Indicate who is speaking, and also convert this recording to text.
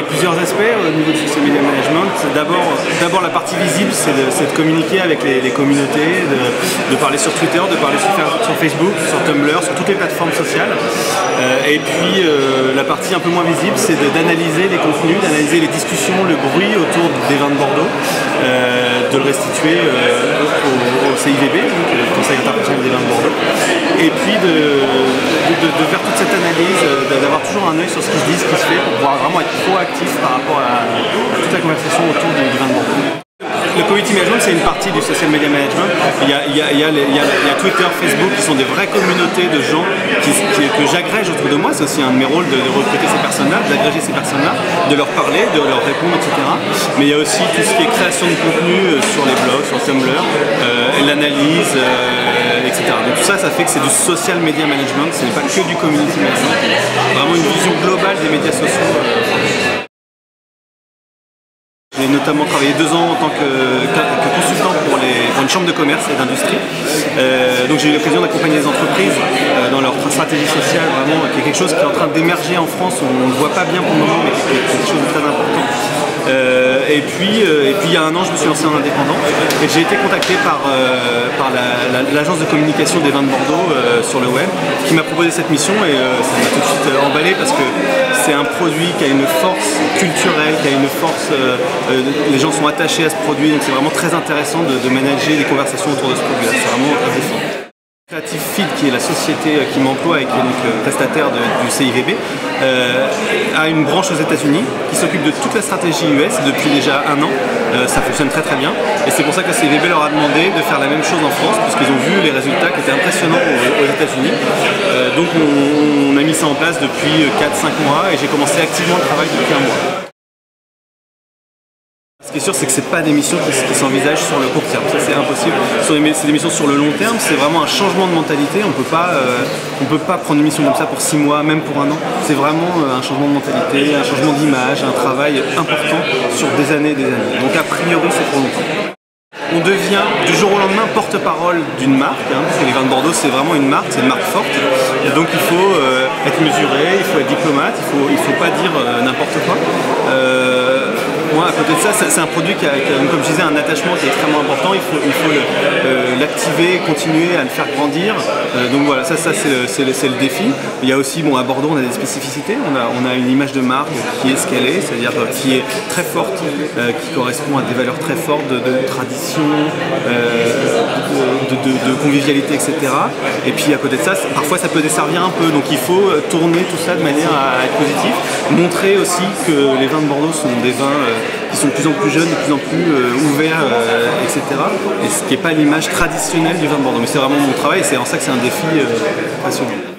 Speaker 1: plusieurs aspects au niveau du social media management. D'abord la partie visible, c'est de communiquer avec les communautés, de parler sur Twitter, de parler sur Facebook, sur Tumblr, sur toutes les plateformes sociales. Et puis la partie un peu moins visible, c'est d'analyser les contenus, d'analyser les discussions, le bruit autour des vins de Bordeaux, de le restituer au CIVB, donc le Conseil international des vins de Bordeaux, et puis de faire toute cette analyse, d'avoir toujours un œil sur ce qui se dit, ce qui se fait, pour pouvoir vraiment être proactif par rapport à toute la conversation autour du vin de Bordeaux. Le community management, c'est une partie du social media management. Il y a Twitter, Facebook, qui sont des vraies communautés de gens que j'agrège autour de moi. C'est aussi un de mes rôles de recruter ces personnes-là, d'agréger ces personnes-là, de leur parler, de leur répondre, etc. Mais il y a aussi tout ce qui est création de contenu sur les blogs, sur Tumblr, l'analyse, etc. Donc tout ça, ça fait que c'est du social media management. Ce n'est pas que du community management. Vraiment une vision globale des médias sociaux. J'ai notamment travaillé 2 ans en tant que consultant pour une chambre de commerce et d'industrie. Donc j'ai eu l'occasion d'accompagner les entreprises dans leur stratégie sociale, vraiment, qui est quelque chose qui est en train d'émerger en France. On ne le voit pas bien pour le moment, mais qui est quelque chose de très important. Et puis il y a un an, je me suis lancé en indépendant et j'ai été contacté par l'agence de communication des vins de Bordeaux sur le web, qui m'a proposé cette mission, et ça m'a tout de suite emballé parce que c'est un produit qui a une force culturelle, qui a une force, les gens sont attachés à ce produit, donc c'est vraiment très intéressant de manager les conversations autour de ce produit-là. C'est vraiment intéressant. Creative Feed, qui est la société qui m'emploie et qui est donc prestataire du CIVB, a une branche aux États-Unis qui s'occupe de toute la stratégie US depuis déjà 1 an. Ça fonctionne très très bien, et c'est pour ça que le CIVB leur a demandé de faire la même chose en France, puisqu'ils ont vu les résultats qui étaient impressionnants aux États-Unis. Donc on a mis ça en place depuis 4-5 mois, et j'ai commencé activement le travail depuis 1 mois. Ce qui est sûr, c'est que ce n'est pas des missions qui s'envisagent sur le court terme, ça c'est impossible. C'est des missions sur le long terme, c'est vraiment un changement de mentalité. On ne peut pas prendre une mission comme ça pour 6 mois, même pour 1 an. C'est vraiment un changement de mentalité, un changement d'image, un travail important sur des années et des années. Donc a priori, c'est pour longtemps. On devient du jour au lendemain porte-parole d'une marque, parce que les vins de Bordeaux, c'est vraiment une marque, c'est une marque forte. Et donc il faut être mesuré, il faut être diplomate, il faut pas dire n'importe quoi. Moi, à côté de ça, c'est un produit qui a, comme je disais, un attachement qui est extrêmement important. Il faut l'activer, continuer à le faire grandir. Donc voilà, ça c'est le défi. Il y a aussi, à Bordeaux, on a des spécificités. On a une image de marque qui est ce qu'elle est, c'est-à-dire qui est très forte, qui correspond à des valeurs très fortes de tradition, de convivialité, etc. Et puis à côté de ça, parfois ça peut desservir un peu. Donc il faut tourner tout ça de manière à être positif. Montrer aussi que les vins de Bordeaux sont des vins qui sont de plus en plus jeunes, de plus en plus ouverts, etc. Et ce qui n'est pas l'image traditionnelle du vin de Bordeaux. Mais c'est vraiment mon travail, et c'est en ça que c'est un défi passionnant.